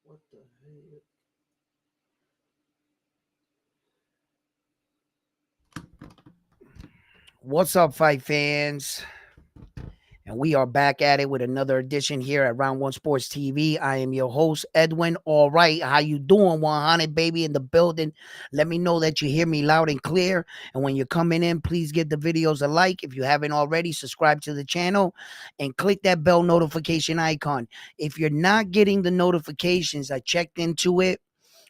What the heck? What's up, fight fans? And we are back at it with another edition here at Round One Sports TV. I am your host, Edwin. All right, how you doing, 100 baby in the building? Let me know that you hear me loud and clear. And when you're coming in, please give the videos a like. If you haven't already, subscribe to the channel and click that bell notification icon. If you're not getting the notifications, I checked into it,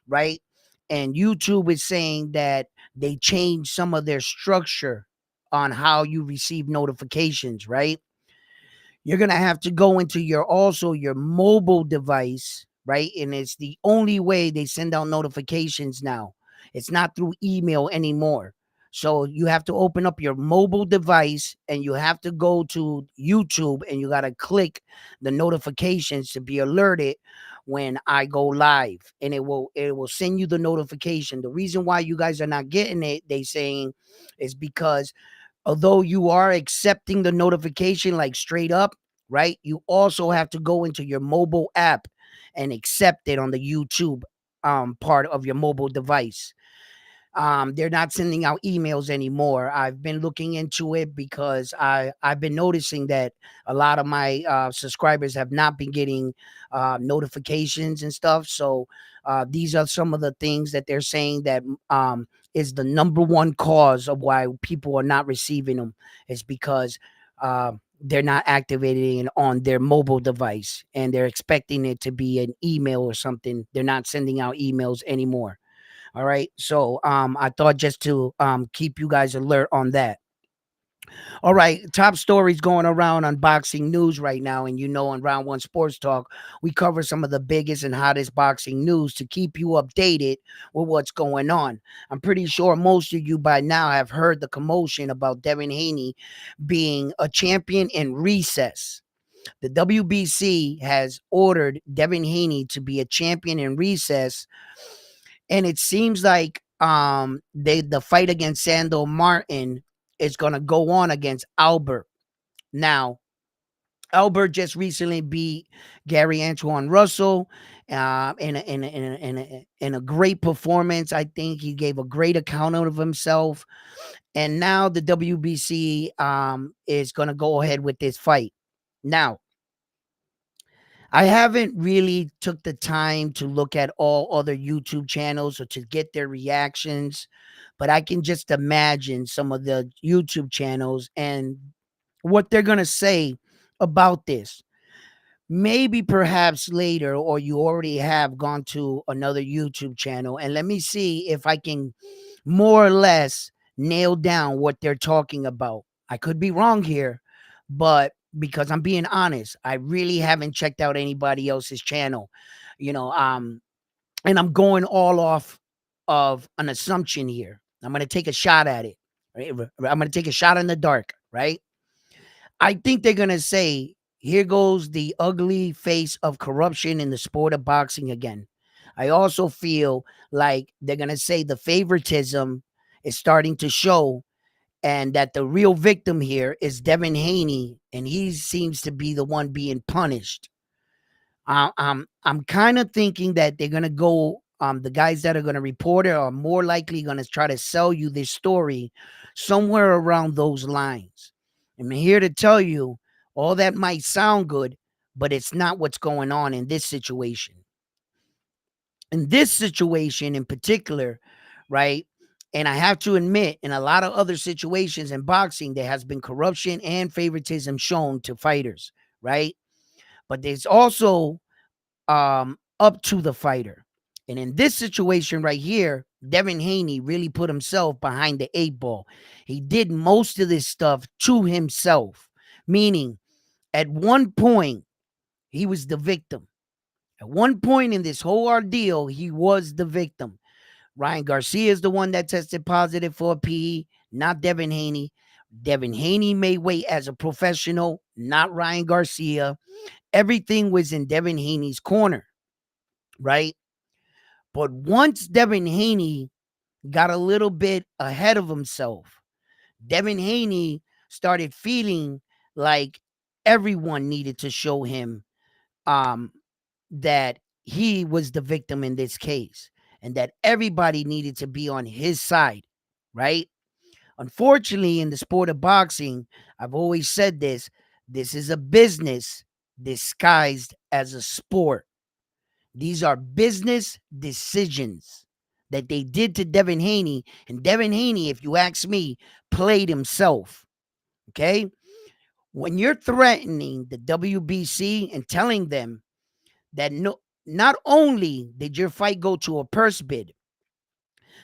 right? And YouTube is saying that they changed some of their structure on how you receive notifications, right? You're going to have to go into your mobile device, right? And it's the only way they send out notifications now. It's not through email anymore. So you have to open up your mobile device and you have to go to YouTube and you got to click the notifications to be alerted when I go live, and it will send you the notification. The reason why you guys are not getting it, they saying, is because although you are accepting the notification like straight up, right? You also have to go into your mobile app and accept it on the YouTube part of your mobile device. They're not sending out emails anymore. I've been looking into it because I've been noticing that a lot of my subscribers have not been getting notifications and stuff. So these are some of the things that they're saying that is the number one cause of why people are not receiving them, is because they're not activating it on their mobile device and they're expecting it to be an email or something. They're not sending out emails anymore. All right. So I thought just to keep you guys alert on that. All right. Top stories going around on boxing news right now. And on Round One Sports Talk, we cover some of the biggest and hottest boxing news to keep you updated with what's going on. I'm pretty sure most of you by now have heard the commotion about Devin Haney being a champion in recess. The WBC has ordered Devin Haney to be a champion in recess, and it seems like the fight against Sando Martin is going to go on against Albert. Now, Albert just recently beat Gary Antoine Russell in a great performance. I think he gave a great account of himself. And now the WBC is going to go ahead with this fight. Now, I haven't really took the time to look at all other YouTube channels or to get their reactions, but I can just imagine some of the YouTube channels and what they're going to say about this. Maybe perhaps later, or you already have gone to another YouTube channel, and let me see if I can more or less nail down what they're talking about. I could be wrong here, but because I'm being honest. I really haven't checked out anybody else's channel, you know. And I'm going all off of an assumption here. I'm going to take a shot at it. Right? I'm going to take a shot in the dark, right? I think they're going to say, here goes the ugly face of corruption in the sport of boxing again. I also feel like they're going to say the favoritism is starting to show, and that the real victim here is Devin Haney, and he seems to be the one being punished. I'm kind of thinking that they're gonna go. The guys that are gonna report it are more likely gonna try to sell you this story somewhere around those lines. I'm here to tell you, all that might sound good, but it's not what's going on in this situation. In this situation in particular, right? And I have to admit, in a lot of other situations in boxing, there has been corruption and favoritism shown to fighters, right? But there's also up to the fighter. And in this situation right here, Devin Haney really put himself behind the 8 ball. He did most of this stuff to himself, meaning at one point, he was the victim. At one point in this whole ordeal, he was the victim. Ryan Garcia is the one that tested positive for PE, not Devin Haney. Devin Haney made weight as a professional, not Ryan Garcia. Everything was in Devin Haney's corner, right? But once Devin Haney got a little bit ahead of himself, Devin Haney started feeling like everyone needed to show him um, that he was the victim in this case, and that everybody needed to be on his side, right? Unfortunately, in the sport of boxing, I've always said this is a business disguised as a sport. These are business decisions that they did to Devin Haney. And Devin Haney, if you ask me, played himself. Okay? When you're threatening the WBC and telling them that not only did your fight go to a purse bid,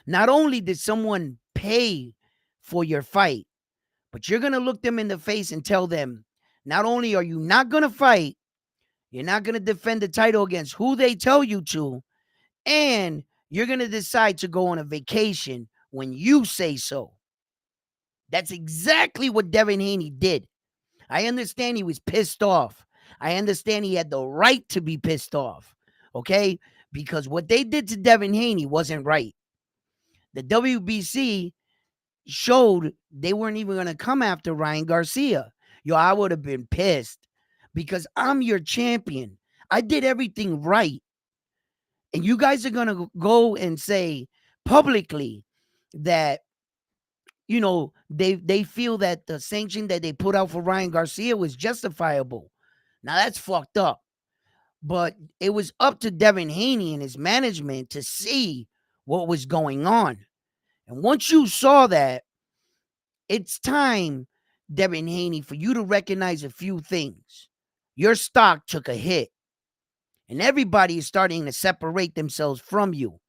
not only did someone pay for your fight, but you're going to look them in the face and tell them, not only are you not going to fight, you're not going to defend the title against who they tell you to, and you're going to decide to go on a vacation when you say so. That's exactly what Devin Haney did. I understand he was pissed off. I understand he had the right to be pissed off, okay? Because what they did to Devin Haney wasn't right. The WBC showed they weren't even going to come after Ryan Garcia. Yo, I would have been pissed because I'm your champion. I did everything right. And you guys are going to go and say publicly that, they feel that the sanction that they put out for Ryan Garcia was justifiable. Now that's fucked up. But it was up to Devin Haney and his management to see what was going on. And once you saw that, it's time, Devin Haney, for you to recognize a few things. Your stock took a hit, and everybody is starting to separate themselves from you.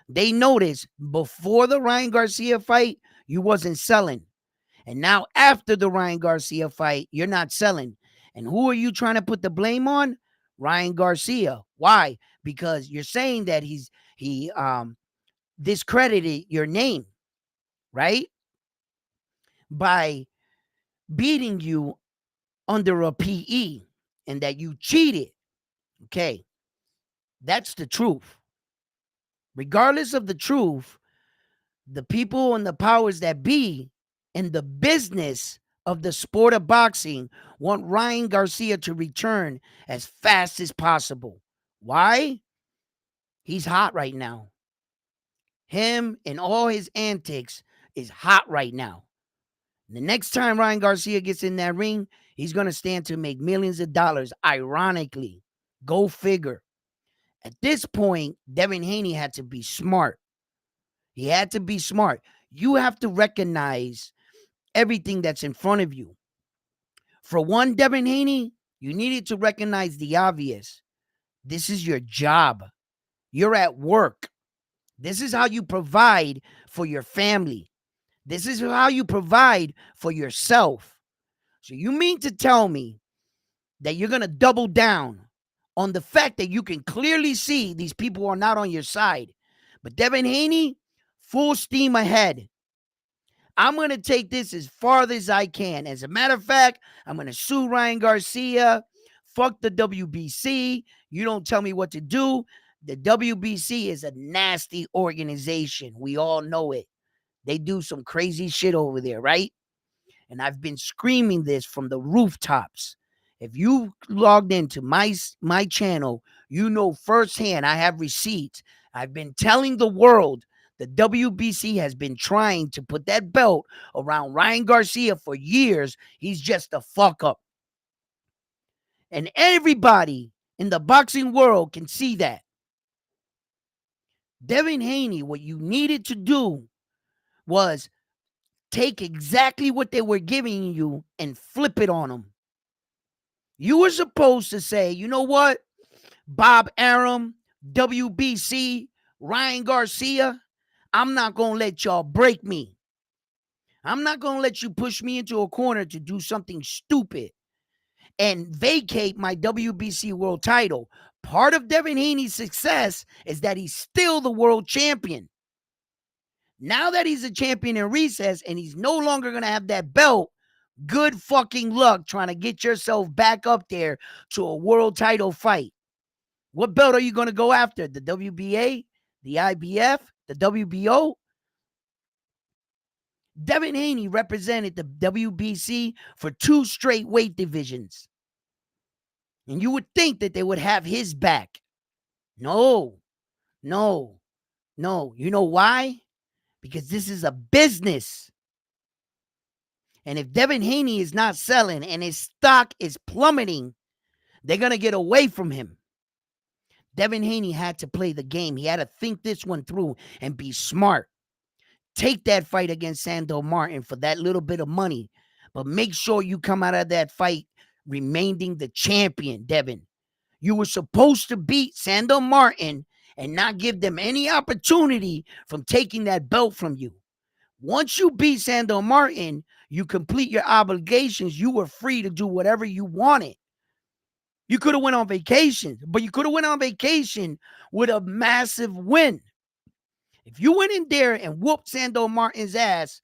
They noticed before the Ryan Garcia fight, you wasn't selling. And now after the Ryan Garcia fight, you're not selling. And who are you trying to put the blame on? Ryan Garcia. Why? Because you're saying that he discredited your name, right? By beating you under a PE, and that you cheated. Okay. That's the truth. Regardless of the truth, the people and the powers that be in the business of the sport of boxing want Ryan Garcia to return as fast as possible. Why? He's hot right now. Him and all his antics is hot right now. The next time Ryan Garcia gets in that ring, he's going to stand to make millions of dollars, ironically. Go figure. At this point, Devin Haney had to be smart. He had to be smart. You have to recognize everything that's in front of you. For one, Devin Haney, you needed to recognize the obvious. This is your job. You're at work. This is how you provide for your family. This is how you provide for yourself. So you mean to tell me that you're going to double down on the fact that you can clearly see these people are not on your side. But Devin Haney, full steam ahead. I'm going to take this as far as I can. As a matter of fact, I'm going to sue Ryan Garcia. Fuck the WBC. You don't tell me what to do. The WBC is a nasty organization. We all know it. They do some crazy shit over there, right? And I've been screaming this from the rooftops. If you logged into my channel, you know firsthand I have receipts. I've been telling the world the WBC has been trying to put that belt around Ryan Garcia for years. He's just a fuck up. And everybody in the boxing world can see that. Devin Haney, what you needed to do was take exactly what they were giving you and flip it on them. You were supposed to say, you know what? Bob Arum, WBC, Ryan Garcia, I'm not going to let y'all break me. I'm not going to let you push me into a corner to do something stupid and vacate my WBC world title. Part of Devin Haney's success is that he's still the world champion. Now that he's a champion in recess and he's no longer going to have that belt, good fucking luck trying to get yourself back up there to a world title fight. What belt are you going to go after? The WBA, the IBF, the WBO? Devin Haney represented the WBC for 2 straight weight divisions. And you would think that they would have his back. No. You know why? Because this is a business. And if Devin Haney is not selling and his stock is plummeting, they're going to get away from him. Devin Haney had to play the game. He had to think this one through and be smart. Take that fight against Sandor Martin for that little bit of money, but make sure you come out of that fight remaining the champion, Devin. You were supposed to beat Sandor Martin and not give them any opportunity from taking that belt from you. Once you beat Sandor Martin, you complete your obligations. You were free to do whatever you wanted. You could have went on vacation, but you could have went on vacation with a massive win. If you went in there and whooped Sandor Martin's ass,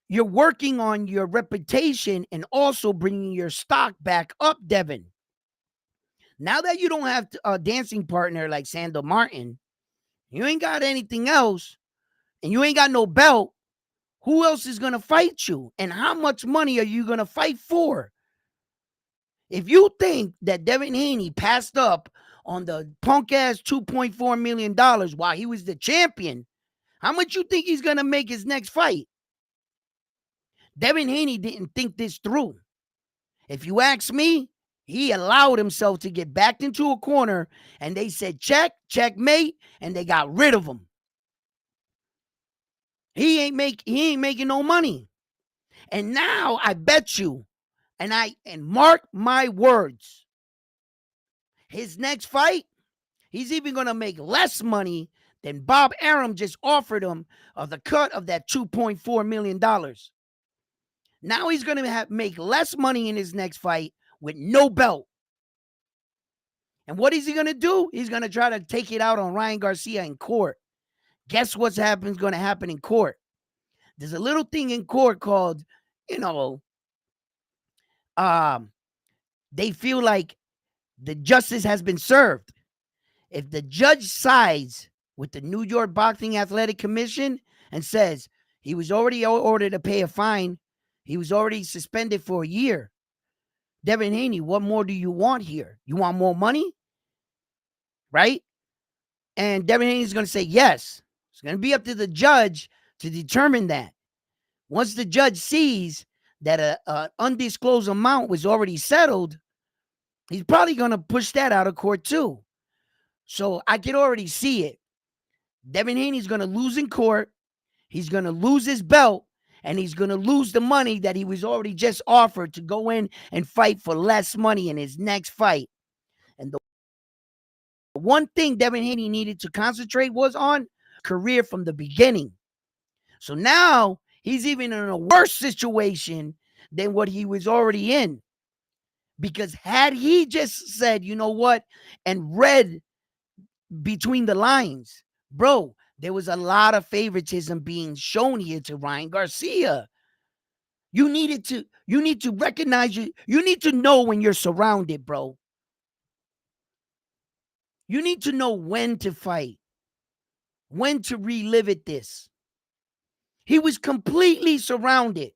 you're working on your reputation and also bringing your stock back up, Devin. Now that you don't have a dancing partner like Sandor Martin, you ain't got anything else, and you ain't got no belt, who else is going to fight you? And how much money are you going to fight for? If you think that Devin Haney passed up on the punk-ass $2.4 million while he was the champion, how much you think he's going to make his next fight? Devin Haney didn't think this through. If you ask me, he allowed himself to get backed into a corner, and they said, checkmate, and they got rid of him. He ain't making no money. And now I bet you, and mark my words, his next fight, he's even going to make less money than Bob Arum just offered him of the cut of that $2.4 million. Now he's going to make less money in his next fight with no belt. And what is he going to do? He's going to try to take it out on Ryan Garcia in court. Guess what's going to happen in court? There's a little thing in court called, they feel like the justice has been served. If the judge sides with the New York Boxing Athletic Commission and says he was already ordered to pay a fine, he was already suspended for a year. Devin Haney, what more do you want here? You want more money? Right? And Devin Haney is going to say yes. It's going to be up to the judge to determine that. Once the judge sees that an undisclosed amount was already settled, he's probably going to push that out of court too. So I can already see it. Devin Haney's going to lose in court. He's going to lose his belt. And he's going to lose the money that he was already just offered to go in and fight for less money in his next fight. And the one thing Devin Haney needed to concentrate was on career from the beginning. So now he's even in a worse situation than what he was already in. Because had he just said, you know what, and read between the lines, bro, there was a lot of favoritism being shown here to Ryan Garcia. You need to recognize you need to know when you're surrounded, bro. You need to know when to fight, when to relive it this. He was completely surrounded.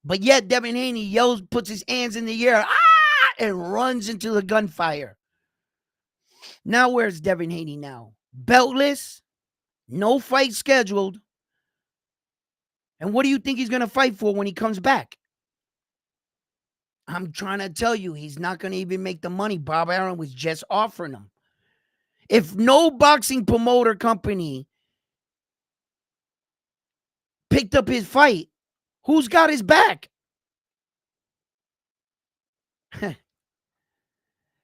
But yet Devin Haney yells, puts his hands in the air, and runs into the gunfire. Now where's Devin Haney now? Beltless, no fight scheduled. And what do you think he's going to fight for when he comes back? I'm trying to tell you, he's not going to even make the money Bob Arum was just offering him. If no boxing promoter company picked up his fight, who's got his back?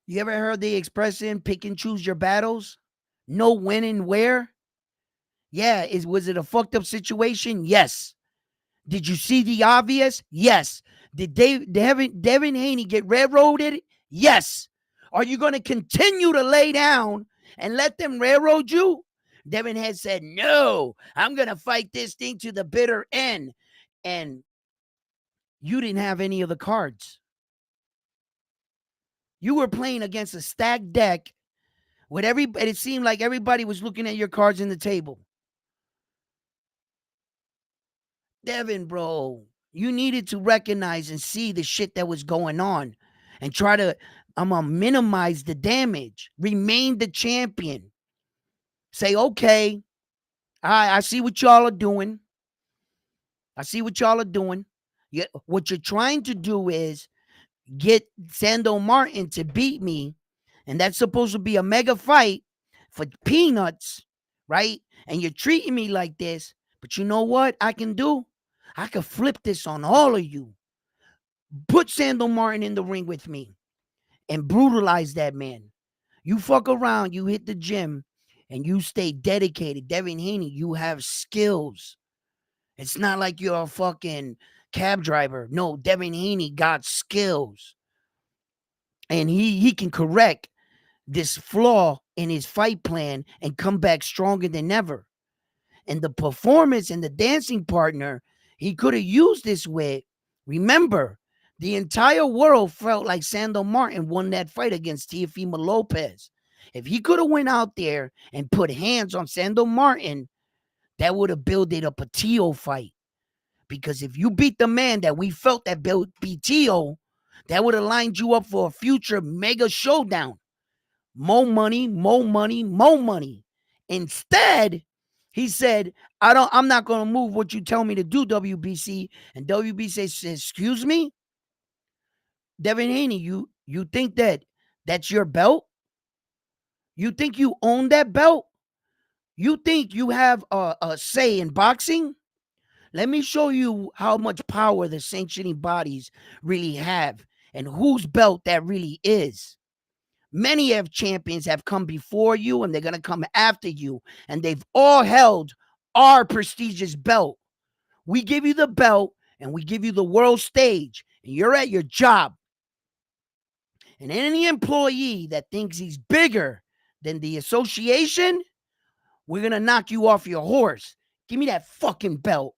You ever heard the expression, pick and choose your battles? Know when and where? Yeah, was it a fucked up situation? Yes. Did you see the obvious? Yes. Did Devin Haney get railroaded? Yes. Are you going to continue to lay down and let them railroad you? Devin had said, no, I'm going to fight this thing to the bitter end. And you didn't have any of the cards. You were playing against a stacked deck with it seemed like everybody was looking at your cards in the table. Devin, bro, you needed to recognize and see the shit that was going on and try to minimize the damage. Remain the champion. Say, okay, I see what y'all are doing. I see what y'all are doing. What you're trying to do is get Sando Martin to beat me, and that's supposed to be a mega fight for peanuts, right? And you're treating me like this, but you know what I can do? I could flip this on all of you. Put Sando Martin in the ring with me and brutalize that man. You fuck around, you hit the gym, and you stay dedicated. Devin Haney, you have skills. It's not like you're a fucking cab driver. No, Devin Haney got skills. And he can correct this flaw in his fight plan and come back stronger than ever. And the performance and the dancing partner he could have used this with. Remember, the entire world felt like Sando Martin won that fight against Teofimo Lopez. If he could have went out there and put hands on Sando Martin, that would have builded up a Tio fight. Because if you beat the man that we felt that beat Tio, that would have lined you up for a future mega showdown. More money, more money, more money. Instead, he said, I'm not going to move what you tell me to do, WBC. And WBC says, excuse me? Devin Haney, you think that's your belt? You think you own that belt? You think you have a say in boxing? Let me show you how much power the sanctioning bodies really have and whose belt that really is. Many of champions have come before you and they're going to come after you. And they've all held our prestigious belt. We give you the belt and we give you the world stage. And you're at your job. And any employee that thinks he's bigger than the association, we're going to knock you off your horse. Give me that fucking belt.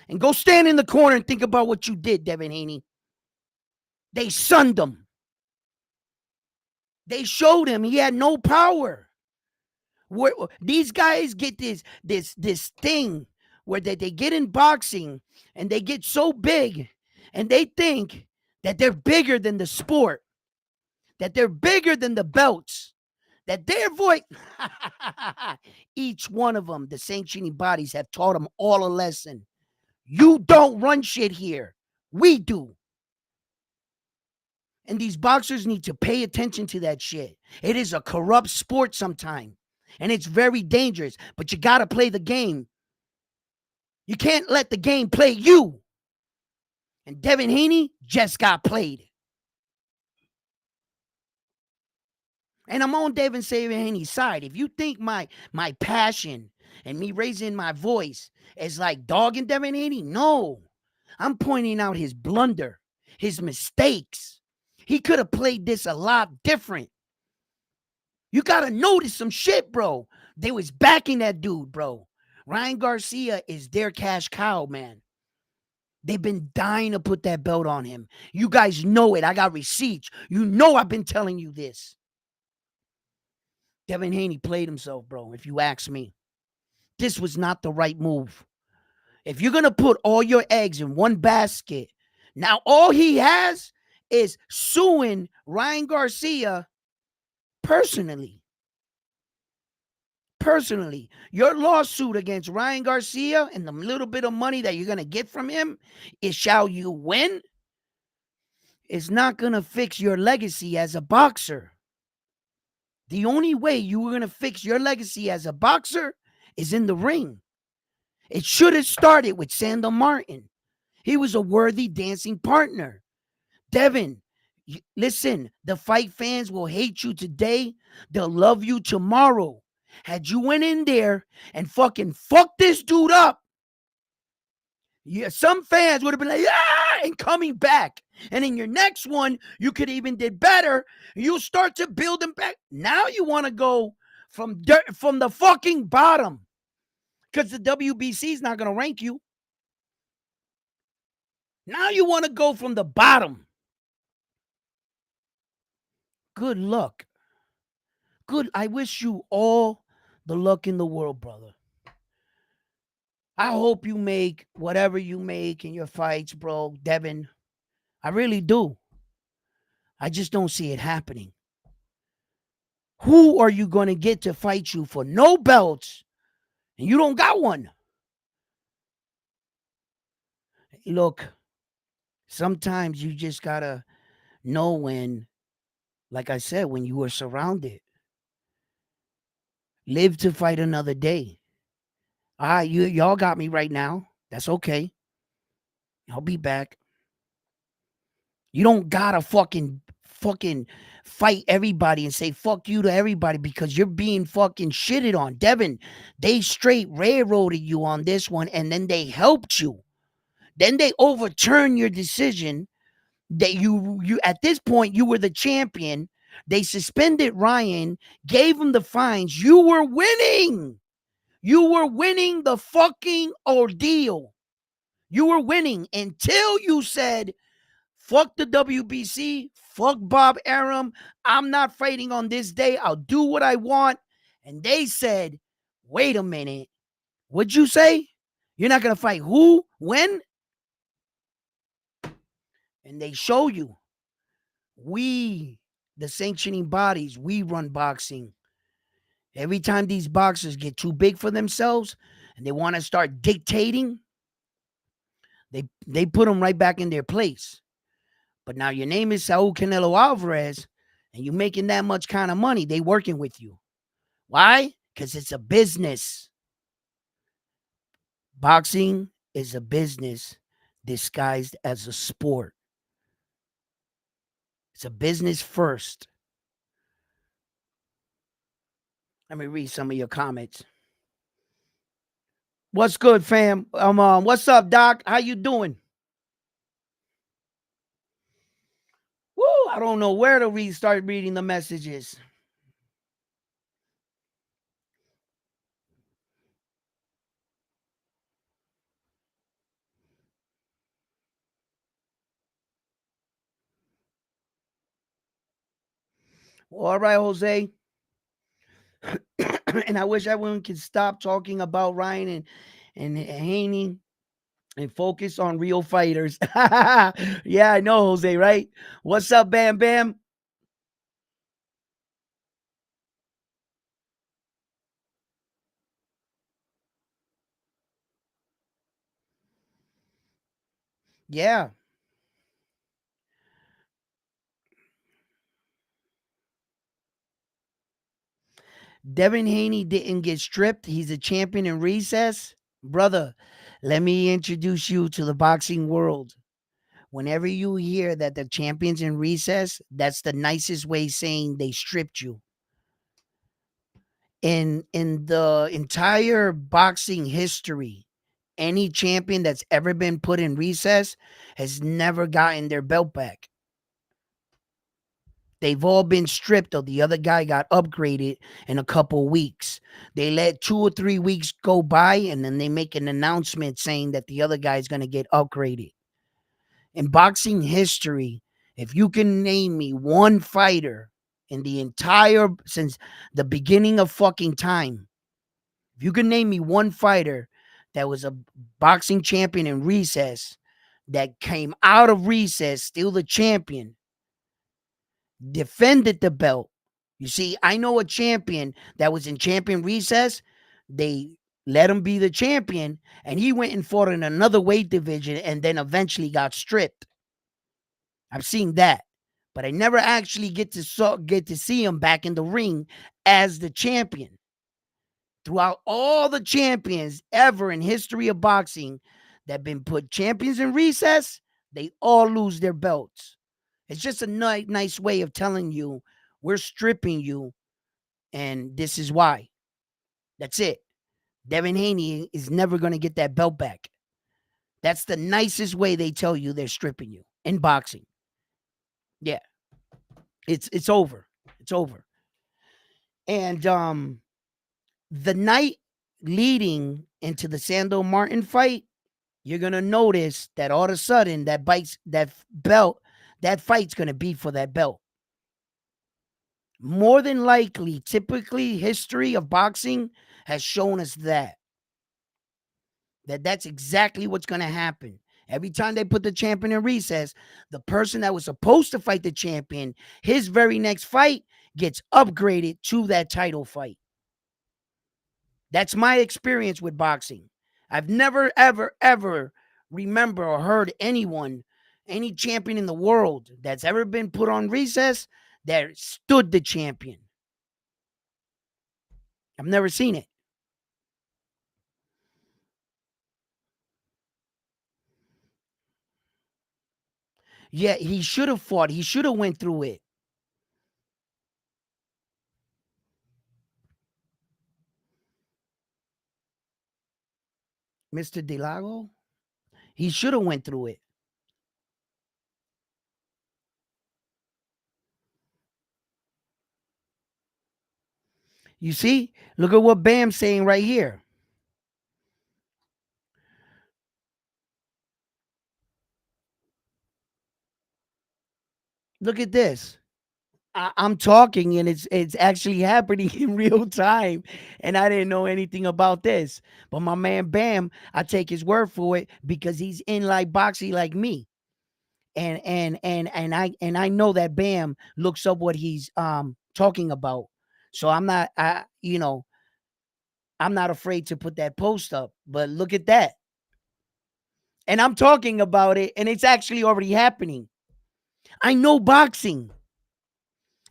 And go stand in the corner and think about what you did, Devin Haney. They sunned him. They showed him he had no power. These guys get this thing where they get in boxing and they get so big and they think that they're bigger than the sport, that they're bigger than the belts, that their voice, each one of them, the sanctioning bodies have taught them all a lesson. You don't run shit here. We do. And these boxers need to pay attention to that shit. It is a corrupt sport sometimes. And it's very dangerous. But you got to play the game. You can't let the game play you. And Devin Haney just got played. And I'm on Devin Haney's side. If you think my passion and me raising my voice is like dogging Devin Haney, no. I'm pointing out his blunder. his mistakes. He could have played this a lot different. You got to notice some shit, bro. They was backing that dude, bro. Ryan Garcia is their cash cow, man. They've been dying to put that belt on him. You guys know it. I got receipts. You know I've been telling you this. Devin Haney played himself, bro, if you ask me. This was not the right move. If you're going to put all your eggs in one basket, now all he has is suing Ryan Garcia personally. Personally, your lawsuit against Ryan Garcia and the little bit of money that you're going to get from him is, shall you win? It's not going to fix your legacy as a boxer. The only way you were going to fix your legacy as a boxer is in the ring. It should have started with Sandor Martin. He was a worthy dancing partner. Devin, listen, the fight fans will hate you today. They'll love you tomorrow. Had you went in there and fucking fucked this dude up, yeah, some fans would have been like, yeah, and coming back. And in your next one, you could even did better. You'll start to build them back. Now you want to go from the fucking bottom because the WBC is not going to rank you. Now you want to go from the bottom. Good luck. Good. I wish you all the luck in the world, brother. I hope you make whatever you make in your fights, bro, Devin. I really do. I just don't see it happening. Who are you going to get to fight you for no belts and you don't got one? Look, sometimes you just got to know when, like I said, when you are surrounded. Live to fight another day. All right, y'all got me right now. That's okay. I'll be back. You don't gotta fucking fight everybody and say fuck you to everybody because you're being fucking shitted on. Devin, they straight railroaded you on this one and then they helped you. Then they overturned your decision that you at this point you were the champion. They suspended Ryan, gave him the fines. You were winning. You were winning the fucking ordeal. You were winning until you said, fuck the WBC, fuck Bob Arum. I'm not fighting on this day. I'll do what I want. And they said, wait a minute. What'd you say? You're not going to fight who? When? And they show you. We, the sanctioning bodies, we run boxing. Every time these boxers get too big for themselves and they want to start dictating, they put them right back in their place. But now your name is Saul Canelo Alvarez and you're making that much kind of money. They working with you. Why? Because it's a business. Boxing is a business disguised as a sport. It's a business first. Let me read some of your comments. What's good, fam? What's up, Doc? How you doing? Woo, I don't know where to start reading the messages. All right, Jose. And I wish everyone could stop talking about Ryan and Haney and focus on real fighters. Yeah, I know, Jose, right? What's up, Bam Bam? Yeah. Devin Haney didn't get stripped. He's a champion in recess. Brother, let me introduce you to the boxing world. Whenever you hear that the champion's in recess, that's the nicest way saying they stripped you. In the entire boxing history, any champion that's ever been put in recess has never gotten their belt back. They've all been stripped, or the other guy got upgraded in a couple weeks. They let 2 or 3 weeks go by, and then they make an announcement saying that the other guy is going to get upgraded. In boxing history, if you can name me one fighter in the entire, since the beginning of fucking time, if you can name me one fighter that was a boxing champion in recess, that came out of recess still the champion, defended the belt. You see, I know a champion that was in champion recess. They let him be the champion, and he went and fought in another weight division and then eventually got stripped. I've seen that, but I never actually get to see him back in the ring as the champion. Throughout all the champions ever in history of boxing that have been put champions in recess, they all lose their belts. It's just a nice way of telling you we're stripping you, and this is why. That's it. Devin Haney is never going to get that belt back. That's the nicest way they tell you they're stripping you in boxing. Yeah. It's over. It's over. And the night leading into the Sando Martin fight, you're going to notice that all of a sudden that fight's going to be for that belt. More than likely, typically history of boxing has shown us that's exactly what's going to happen. Every time they put the champion in recess, the person that was supposed to fight the champion, his very next fight gets upgraded to that title fight. That's my experience with boxing. I've never, ever, ever remember or heard anyone, any champion in the world that's ever been put on recess that stood the champion. I've never seen it. Yeah, he should have fought. He should have went through it. Mr. Delago, he should have went through it. You see? Look at what Bam's saying right here. Look at this. I'm talking and it's actually happening in real time, and I didn't know anything about this. But my man Bam, I take his word for it because he's in like boxing like me, and I know that Bam looks up what he's talking about. So I'm not afraid to put that post up. But look at that, and I'm talking about it, and it's actually already happening. I know boxing.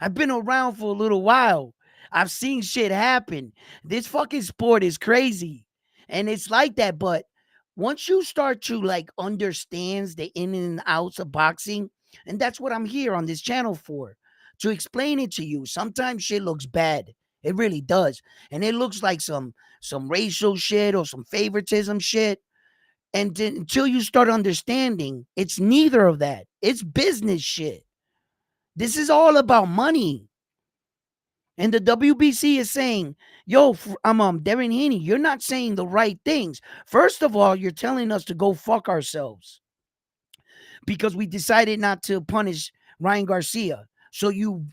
I've been around for a little while. I've seen shit happen. This fucking sport is crazy. And it's like that. But once you start to like understands the in and outs of boxing, and that's what I'm here on this channel for, to explain it to you. Sometimes shit looks bad. It really does. And it looks like some racial shit or some favoritism shit. And until you start understanding, it's neither of that. It's business shit. This is all about money. And the WBC is saying, yo, I'm Devin Haney, you're not saying the right things. First of all, you're telling us to go fuck ourselves because we decided not to punish Ryan Garcia. So you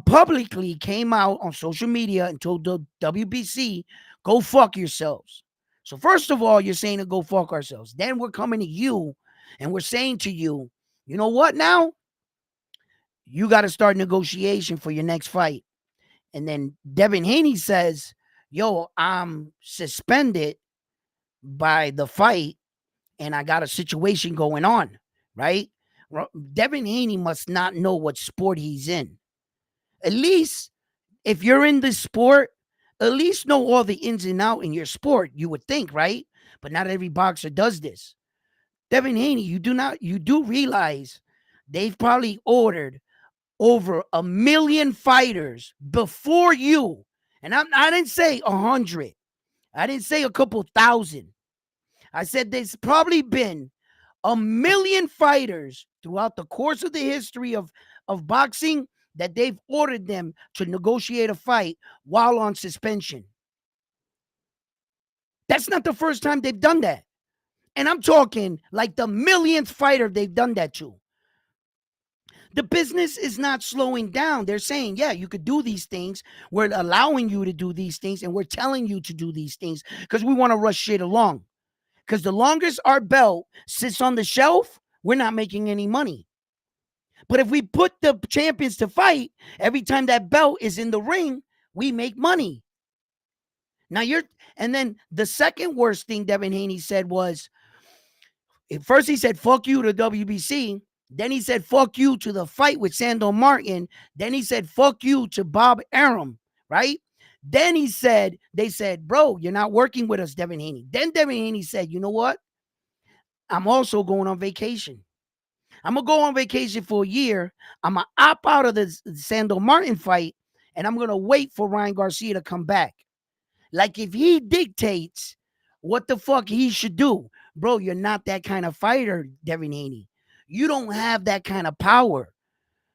publicly came out on social media and told the WBC, go fuck yourselves. So first of all, you're saying to go fuck ourselves. Then we're coming to you and we're saying to you, you know what now? You got to start negotiation for your next fight. And then Devin Haney says, yo, I'm suspended by the fight and I got a situation going on, right? Devin Haney must not know what sport he's in. At least if you're in the sport, at least know all the ins and outs in your sport, you would think, right? But not every boxer does this. Devin Haney, you do realize they've probably ordered over 1 million fighters before you. And I didn't say 100. I didn't say a couple thousand. I said there's probably been a million fighters throughout the course of the history of boxing that they've ordered them to negotiate a fight while on suspension. That's not the first time they've done that. And I'm talking like the millionth fighter they've done that to. The business is not slowing down. They're saying, yeah, you could do these things. We're allowing you to do these things, and we're telling you to do these things because we want to rush shit along. Because the longest our belt sits on the shelf, we're not making any money. But if we put the champions to fight, every time that belt is in the ring, we make money. And then the second worst thing Devin Haney said was, at first he said, fuck you to WBC. Then he said, fuck you to the fight with Sandor Martin. Then he said, fuck you to Bob Arum, right? Then they said, bro, you're not working with us, Devin Haney. Then Devin Haney said, you know what? I'm also going on vacation. I'm going to go on vacation for a year. I'm going to opt out of the Sandor Martin fight, and I'm going to wait for Ryan Garcia to come back. Like, if he dictates what the fuck he should do, bro, you're not that kind of fighter, Devin Haney. You don't have that kind of power.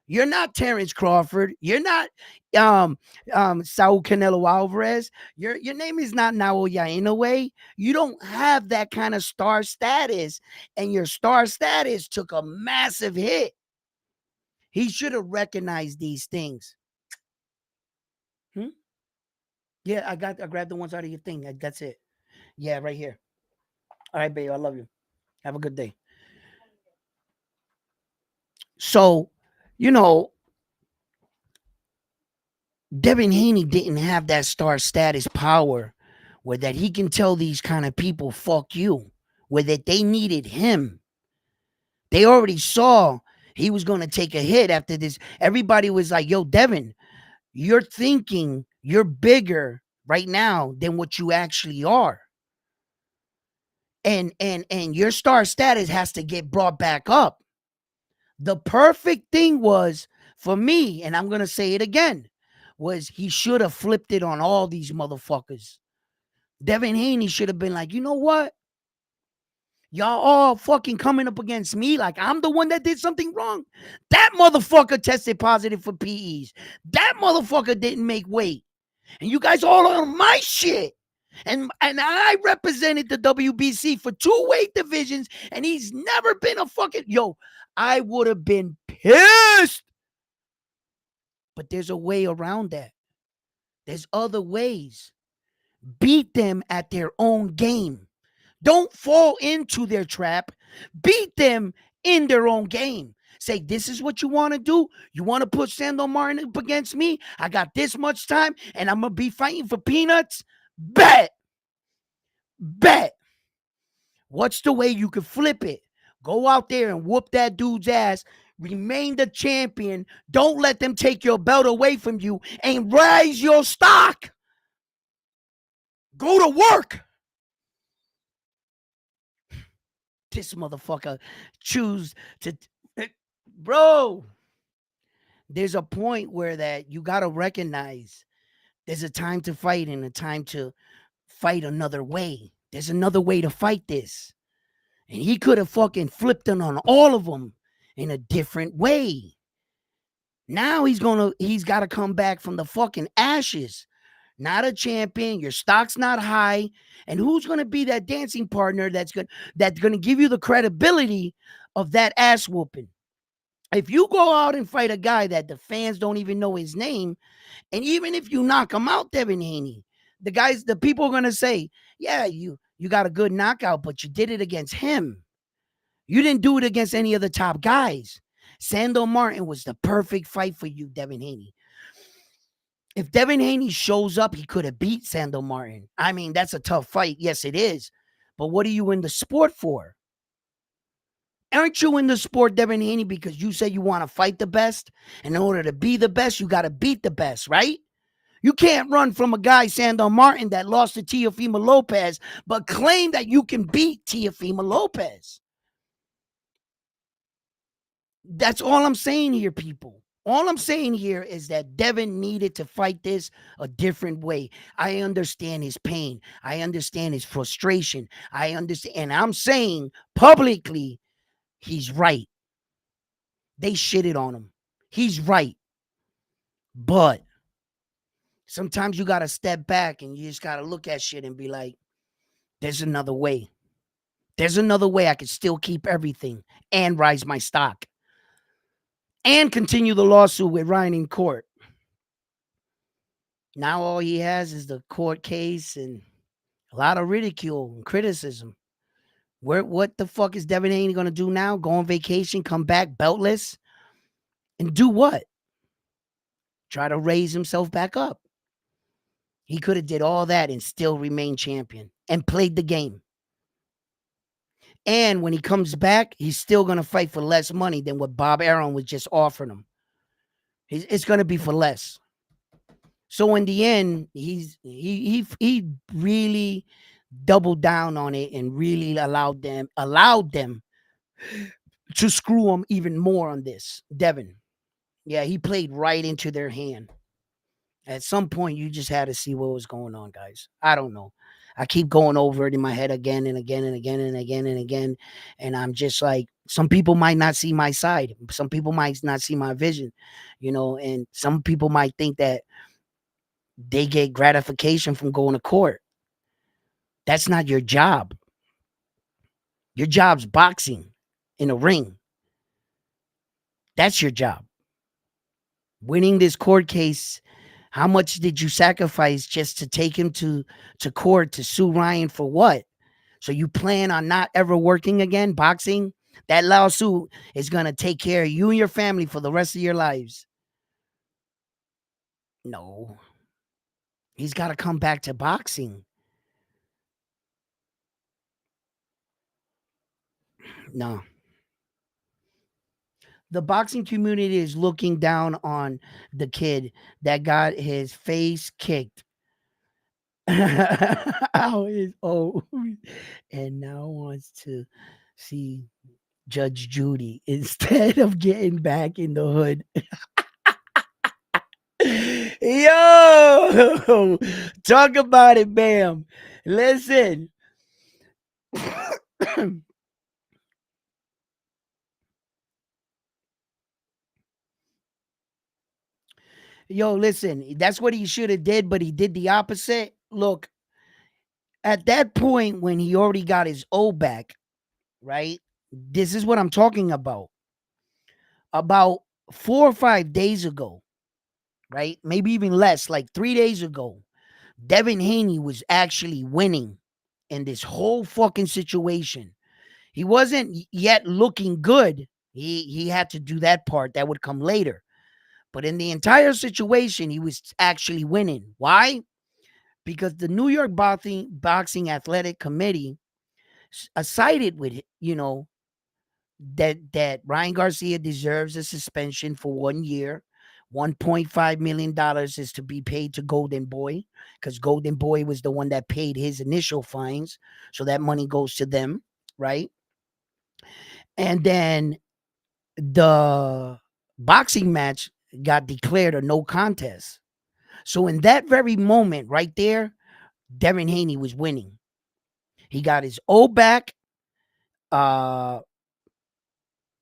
You're not Terrence Crawford. You're not Saul Canelo Alvarez. Your name is not Naoya Inoue. You don't have that kind of star status, and your star status took a massive hit. He should have recognized these things. Yeah, I grabbed the ones out of your thing. That's it. Yeah, right here. All right, babe, I love you. Have a good day. So, Devin Haney didn't have that star status power where that he can tell these kind of people, fuck you, where that they needed him. They already saw he was going to take a hit after this. Everybody was like, yo, Devin, you're thinking you're bigger right now than what you actually are. And your star status has to get brought back up. The perfect thing was, for me, and I'm going to say it again, was he should have flipped it on all these motherfuckers. Devin Haney should have been like, you know what? Y'all all fucking coming up against me like I'm the one that did something wrong. That motherfucker tested positive for PEs. That motherfucker didn't make weight. And you guys all on my shit. And I represented the WBC for 2 weight divisions, and he's never been a fucking... Yo, I would have been pissed. But there's a way around that. There's other ways. Beat them at their own game. Don't fall into their trap. Beat them in their own game. Say, this is what you want to do? You want to put Sandor Martin up against me? I got this much time, and I'm going to be fighting for peanuts? Bet. What's the way you could flip it? Go out there and whoop that dude's ass. Remain the champion. Don't let them take your belt away from you and raise your stock. Go to work. This motherfucker choose to... Bro, there's a point where that you got to recognize there's a time to fight and a time to fight another way. There's another way to fight this. And he could have fucking flipped it on all of them in a different way. Now he's got to come back from the fucking ashes. Not a champion. Your stock's not high. And who's going to be that dancing partner that's going to give you the credibility of that ass whooping? If you go out and fight a guy that the fans don't even know his name, and even if you knock him out, Devin Haney, the people are going to say, yeah, you got a good knockout, but you did it against him. You didn't do it against any of the top guys. Sandor Martin was the perfect fight for you, Devin Haney. If Devin Haney shows up, he could have beat Sandor Martin. I mean, that's a tough fight. Yes, it is. But what are you in the sport for? Aren't you in the sport, Devin Haney, because you say you want to fight the best? And in order to be the best, you got to beat the best, right? You can't run from a guy, Sandor Martin, that lost to Teofimo Lopez, but claim that you can beat Teofimo Lopez. That's all I'm saying here, people. All I'm saying here is that Devin needed to fight this a different way. I understand his pain. I understand his frustration. I understand. And I'm saying publicly, he's right. They shitted on him. He's right. But sometimes you got to step back and you just got to look at shit and be like, there's another way. There's another way I could still keep everything and rise my stock and continue the lawsuit with Ryan in court. Now all he has is the court case and a lot of ridicule and criticism. What the fuck is Devin Haney going to do now? Go on vacation, come back beltless, and do what? Try to raise himself back up. He could have did all that and still remain champion and played the game. And when he comes back, he's still going to fight for less money than what Bob Arum was just offering him. It's going to be for less. So in the end, he really doubled down on it and really allowed them to screw him even more on this. Devin. Yeah, he played right into their hand. At some point, you just had to see what was going on, guys. I don't know. I keep going over it in my head again and again and again and again and again. And I'm just like, some people might not see my side. Some people might not see my vision, and some people might think that they get gratification from going to court. That's not your job. Your job's boxing in a ring. That's your job. Winning this court case, how much did you sacrifice just to take him to court to sue Ryan for what? So you plan on not ever working again, boxing? That lawsuit is going to take care of you and your family for the rest of your lives. No. He's got to come back to boxing. No. The boxing community is looking down on the kid that got his face kicked out his own and now wants to see Judge Judy instead of getting back in the hood. Yo, talk about it, Bam. Listen. Yo, listen, that's what he should have did, but he did the opposite. Look, at that point when he already got his O back, right? This is what I'm talking about. About 4 or 5 days ago, right? Maybe even less, like 3 days ago, Devin Haney was actually winning in this whole fucking situation. He wasn't yet looking good. He had to do that part. That would come later. But in the entire situation, he was actually winning. Why? Because the New York Boxing Athletic Committee sided with, that Ryan Garcia deserves a suspension for 1 year. $1.5 million is to be paid to Golden Boy because Golden Boy was the one that paid his initial fines. So that money goes to them, right? And then the boxing match got declared a no contest. So in that very moment right there, Devin Haney was winning. He got his O back.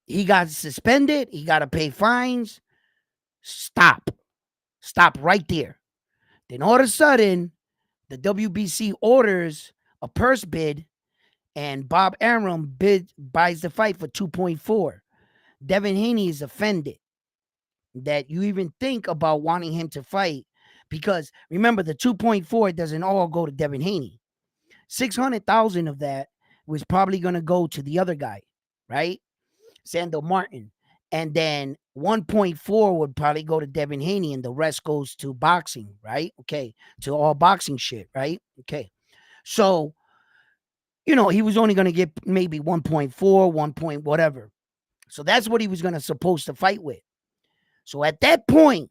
He got suspended. He got to pay fines. Stop right there. Then all of a sudden, the WBC orders a purse bid, and Bob Arum buys the fight for 2.4. Devin Haney is offended that you even think about wanting him to fight because remember the 2.4 doesn't all go to Devin Haney. 600,000 of that was probably going to go to the other guy, right? Sando Martin. And then 1.4 would probably go to Devin Haney and the rest goes to boxing, right? Okay. To all boxing shit, right? Okay. So, he was only going to get maybe 1.4, 1 point whatever. So that's what he was going to supposed to fight with. So at that point,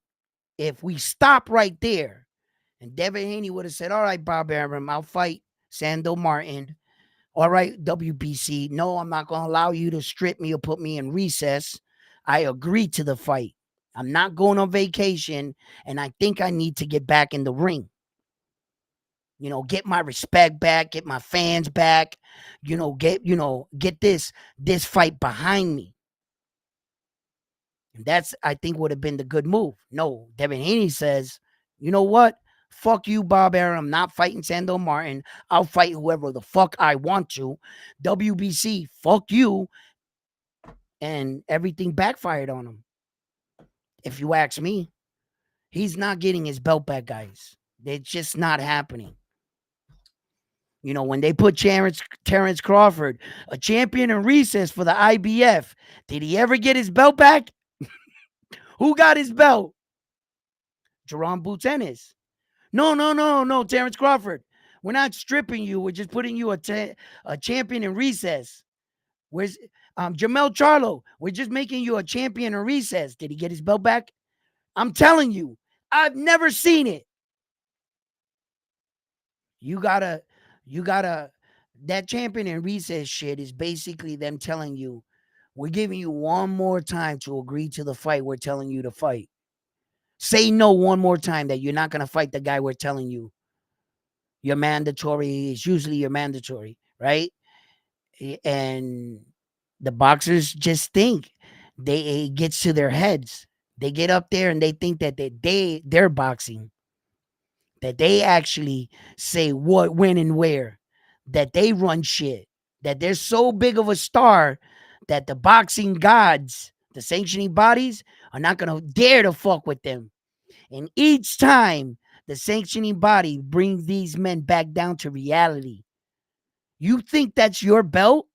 if we stop right there and Devin Haney would have said, all right, Bob Arum, I'll fight Sando Martin. All right, WBC. No, I'm not going to allow you to strip me or put me in recess. I agreed to the fight. I'm not going on vacation, and I think I need to get back in the ring. Get my respect back, get my fans back, get this fight behind me. And that's, I think, would have been the good move. No, Devin Haney says, you know what? Fuck you, Bob Arum. I'm not fighting Sando Martin. I'll fight whoever the fuck I want to. WBC, fuck you. And everything backfired on him. If you ask me, he's not getting his belt back, guys. It's just not happening. When they put Terrence Crawford, a champion in recess for the IBF, did he ever get his belt back? Who got his belt? Jerome Boots Ennis. No, Terrence Crawford. We're not stripping you. We're just putting you a champion in recess. Where's Jamel Charlo? We're just making you a champion in recess. Did he get his belt back? I'm telling you, I've never seen it. You gotta, that champion in recess shit is basically them telling you, we're giving you one more time to agree to the fight we're telling you to fight. Say no one more time that you're not going to fight the guy we're telling you. You're mandatory. It's usually you're mandatory, right? And the boxers just think it gets to their heads. They get up there and they think that they're boxing. That they actually say what, when, and where. That they run shit. That they're so big of a star that the boxing gods, the sanctioning bodies, are not going to dare to fuck with them. And each time the sanctioning body brings these men back down to reality. You think that's your belt?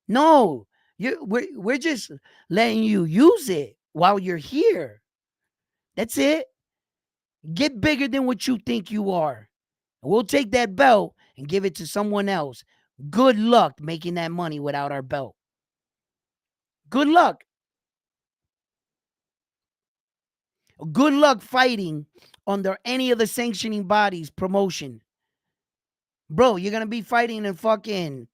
No, we're just letting you use it while you're here. That's it. Get bigger than what you think you are. We'll take that belt and give it to someone else. Good luck making that money without our belt. Good luck. Good luck fighting under any of the sanctioning bodies promotion. Bro, you're going to be fighting in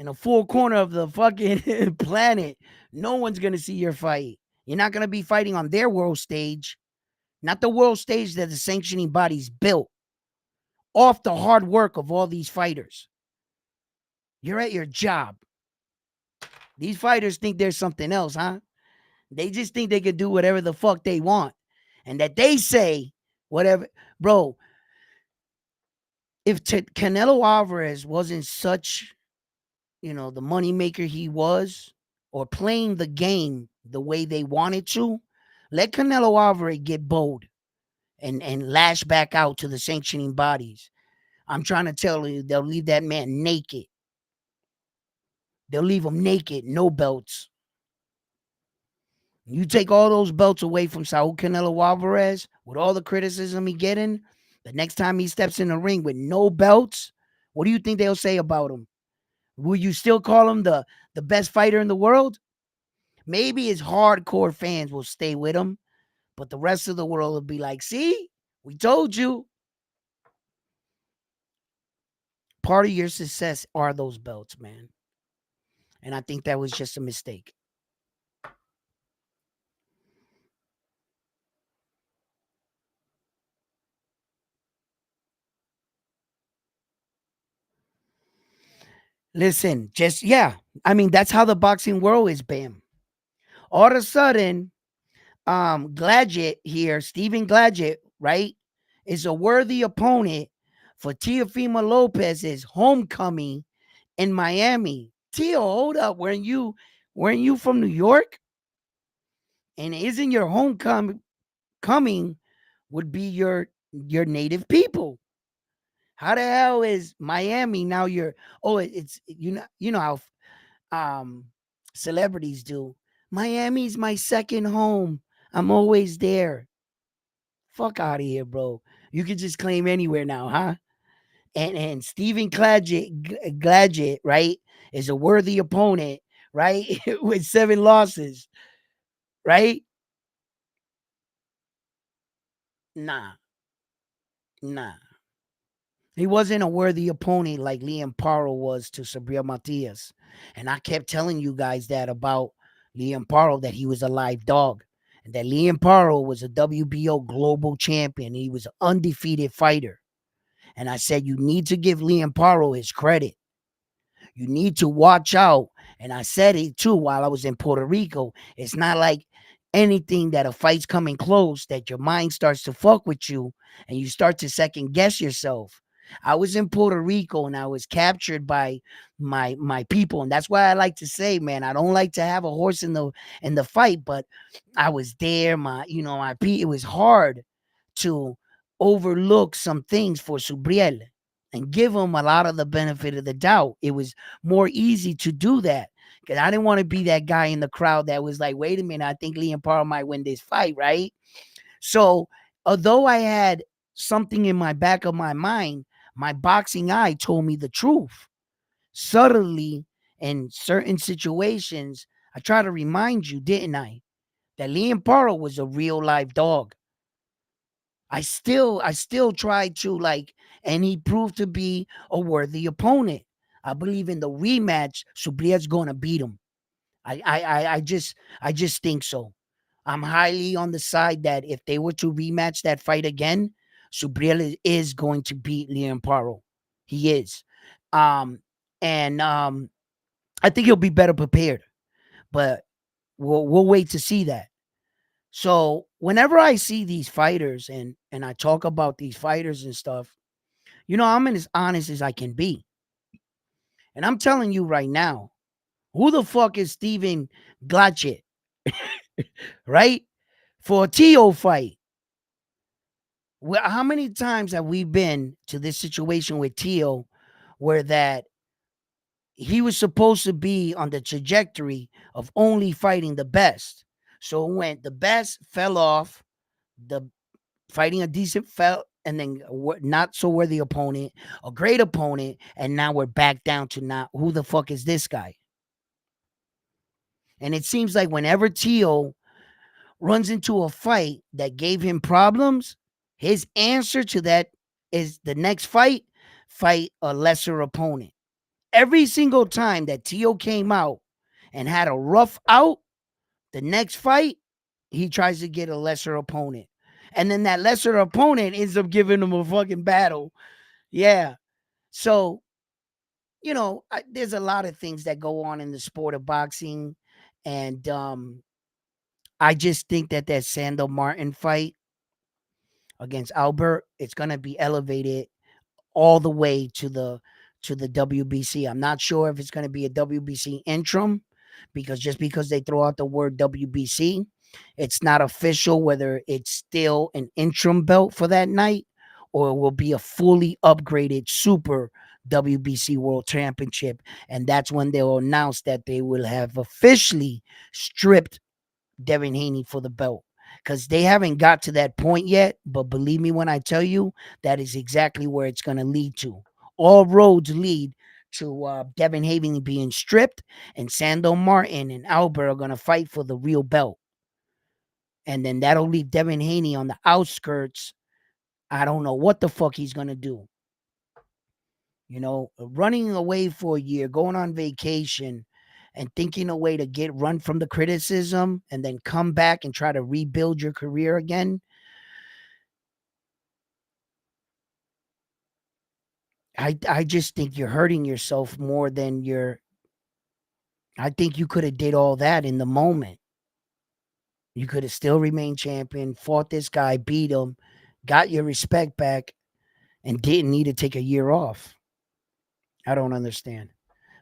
a full corner of the fucking planet. No one's going to see your fight. You're not going to be fighting on their world stage. Not the world stage that the sanctioning bodies built off the hard work of all these fighters. You're at your job. These fighters think there's something else, huh? They just think they could do whatever the fuck they want. And that they say whatever. Bro, if Canelo Alvarez wasn't such, the moneymaker he was, or playing the game the way they wanted to, let Canelo Alvarez get bold and lash back out to the sanctioning bodies. I'm trying to tell you, they'll leave that man naked. They'll leave him naked, no belts. You take all those belts away from Saul Canelo Alvarez with all the criticism he getting, the next time he steps in the ring with no belts, what do you think they'll say about him? Will you still call him the best fighter in the world? Maybe his hardcore fans will stay with him, but the rest of the world will be like, see, we told you. Part of your success are those belts, man. And I think that was just a mistake. Listen, that's how the boxing world is, bam. All of a sudden, Gladgett here, Stephen Gladgett, right, is a worthy opponent for Teofimo Lopez's homecoming in Miami. Teo, hold up, weren't you from New York? And isn't your homecoming would be your native people? How the hell is Miami now it's you know how celebrities do. Miami's my second home. I'm always there. Fuck out of here, bro. You can just claim anywhere now, huh? And Stephen Gladgett, right, is a worthy opponent, right, with 7 losses, right? Nah. He wasn't a worthy opponent like Liam Paro was to Sabrina Matias. And I kept telling you guys that about Liam Paro, that he was a live dog. and that Liam Paro was a WBO global champion. He was an undefeated fighter. And I said, you need to give Liam Paro his credit. You need to watch out. And I said it too while I was in Puerto Rico. It's not like anything that a fight's coming close that your mind starts to fuck with you and you start to second guess yourself. I was in Puerto Rico and I was captured by my people, and that's why I like to say, man, I don't like to have a horse in the fight, but I was there. It was hard to overlook some things for Subriel and give him a lot of the benefit of the doubt. It was more easy to do that because I didn't want to be that guy in the crowd that was like, wait a minute, I think Liam Paro might win this fight, right? So, although I had something in my back of my mind, my boxing eye told me the truth. Subtly, in certain situations, I try to remind you, didn't I, that Liam Paro was a real live dog. I still tried to like, and he proved to be a worthy opponent. I believe in the rematch, Subriel's gonna beat him. I just think so. I'm highly on the side that if they were to rematch that fight again, Subriel is going to beat Liam Paro. He is. Um, and I think he'll be better prepared, but we'll wait to see that. So whenever I see these fighters and I talk about these fighters and stuff, I'm as honest as I can be. And I'm telling you right now, who the fuck is Steven Glachet, right? For a TO fight. Well, how many times have we been to this situation with Tio where that he was supposed to be on the trajectory of only fighting the best? So it went the best fell off, the fighting a decent felt, and then not so worthy opponent, a great opponent, and now we're back down to not who the fuck is this guy? And it seems like whenever Tio runs into a fight that gave him problems, his answer to that is the next fight a lesser opponent. Every single time that Tio came out and had a rough out, the next fight, he tries to get a lesser opponent. And then that lesser opponent ends up giving him a fucking battle. Yeah. So, there's a lot of things that go on in the sport of boxing. And I just think that Sandor Martin fight against Albert, it's going to be elevated all the way to the WBC. I'm not sure if it's going to be a WBC interim because just because they throw out the word WBC, it's not official whether it's still an interim belt for that night or it will be a fully upgraded super WBC World Championship. And that's when they'll announce that they will have officially stripped Devin Haney for the belt because they haven't got to that point yet. But believe me when I tell you, that is exactly where it's going to lead to. All roads lead to Devin Haney being stripped, and Sandor Martin and Albert are going to fight for the real belt. And then that'll leave Devin Haney on the outskirts. I don't know what the fuck he's going to do. Running away for a year, going on vacation, and thinking a way to get run from the criticism and then come back and try to rebuild your career again. I just think you're hurting yourself more than I think you could have did all that in the moment. You could have still remained champion, fought this guy, beat him, got your respect back, and didn't need to take a year off. I don't understand.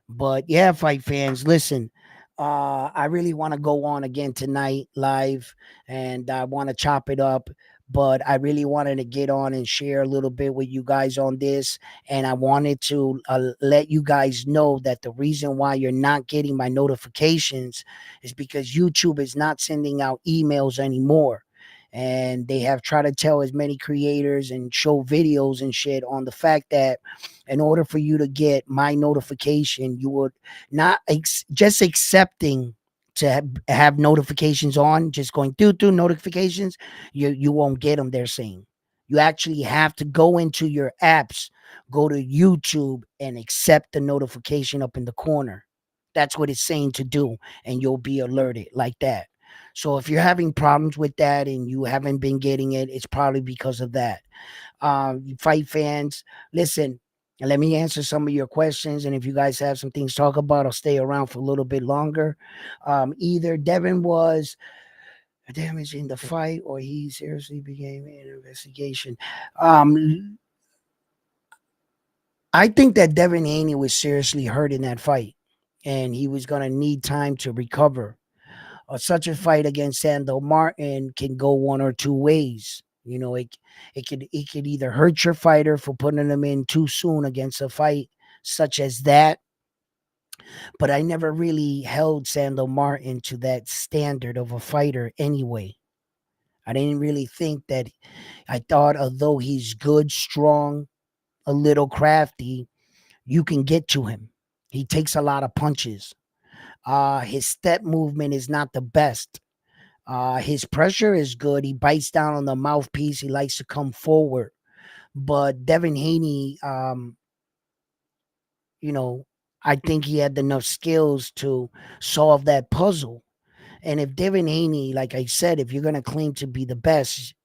But yeah, fight fans, listen. I really want to go on again tonight live, and I want to chop it up. But I really wanted to get on and share a little bit with you guys on this, and I wanted to let you guys know that the reason why you're not getting my notifications is because YouTube is not sending out emails anymore. And they have tried to tell as many creators and show videos and shit on the fact that in order for you to get my notification, you would not just accepting to have notifications on, just going through notifications, you won't get them. They're saying you actually have to go into your apps, go to YouTube, and accept the notification up in the corner. That's what it's saying to do, and you'll be alerted like that. So if you're having problems with that and you haven't been getting it, it's probably because of that. Fight fans, listen, let me answer some of your questions. And if you guys have some things to talk about, I'll stay around for a little bit longer. Either Devin was damaged in the fight or he seriously became an investigation. Um, I think that Devin Haney was seriously hurt in that fight and he was going to need time to recover. Such a fight against Sandor Martin can go one or two ways. You know, it could either hurt your fighter for putting them in too soon against a fight such as that. But I never really held Sandor Martin to that standard of a fighter anyway. I didn't really think that. I thought, although he's good, strong, a little crafty, you can get to him. He takes a lot of punches. His step movement is not the best. His pressure is good. He bites down on the mouthpiece. He likes to come forward. But Devin Haney, you know, I think he had enough skills to solve that puzzle. And if Devin Haney, like I said, if you're going to claim to be the best,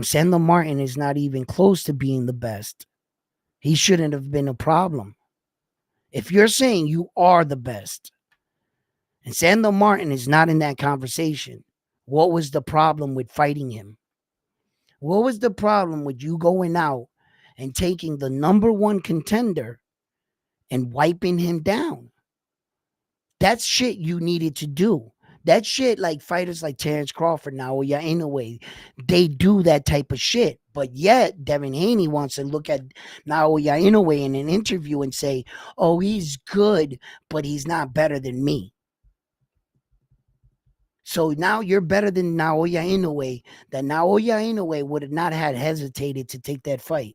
Sandor Martin is not even close to being the best. He shouldn't have been a problem. If you're saying you are the best, and Sandor Martin is not in that conversation, what was the problem with fighting him? What was the problem with you going out and taking the number one contender and wiping him down? That's shit you needed to do. That shit, like fighters like Terrence Crawford now, or yeah, in a way, they do that type of shit. But yet, Devin Haney wants to look at Naoya Inoue in an interview and say, "Oh, he's good, but he's not better than me." So now you're better than Naoya Inoue. That Naoya Inoue would have not had hesitated to take that fight.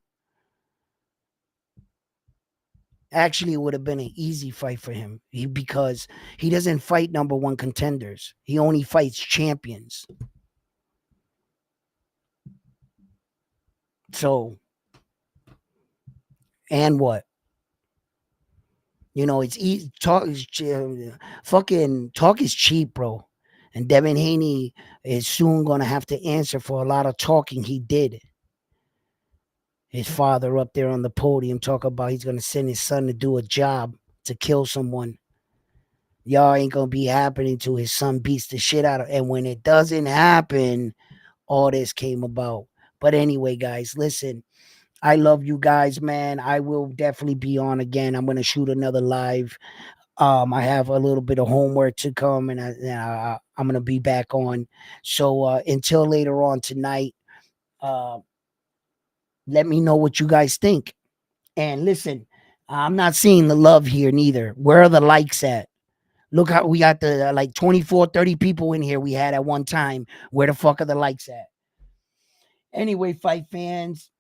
Actually, it would have been an easy fight for him because he doesn't fight number one contenders. He only fights champions. So, and what? You know, it's easy. Fucking talk is cheap, bro. And Devin Haney is soon going to have to answer for a lot of talking he did. His father up there on the podium talk about he's going to send his son to do a job to kill someone. Y'all ain't going to be happening till his son beats the shit out of. And when it doesn't happen, all this came about. But anyway, guys, listen, I love you guys, man. I will definitely be on again. I'm going to shoot another live. I have a little bit of homework to come, and I'm going to be back on. So until later on tonight, uh, let me know what you guys think. And listen, I'm not seeing the love here neither. Where are the likes at? Look how we got the like 24, 30 people in here we had at one time. Where the fuck are the likes at? Anyway, fight fans,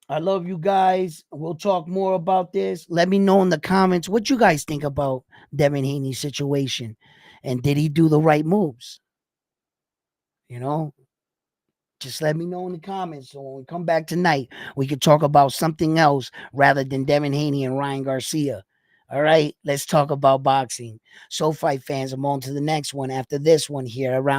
I love you guys. We'll talk more about this. Let me know in the comments what you guys think about Devin Haney's situation. And did he do the right moves? You know, just let me know in the comments. So when we come back tonight, we can talk about something else rather than Devin Haney and Ryan Garcia. All right, let's talk about boxing. So, fight fans, I'm on to the next one after this one here around.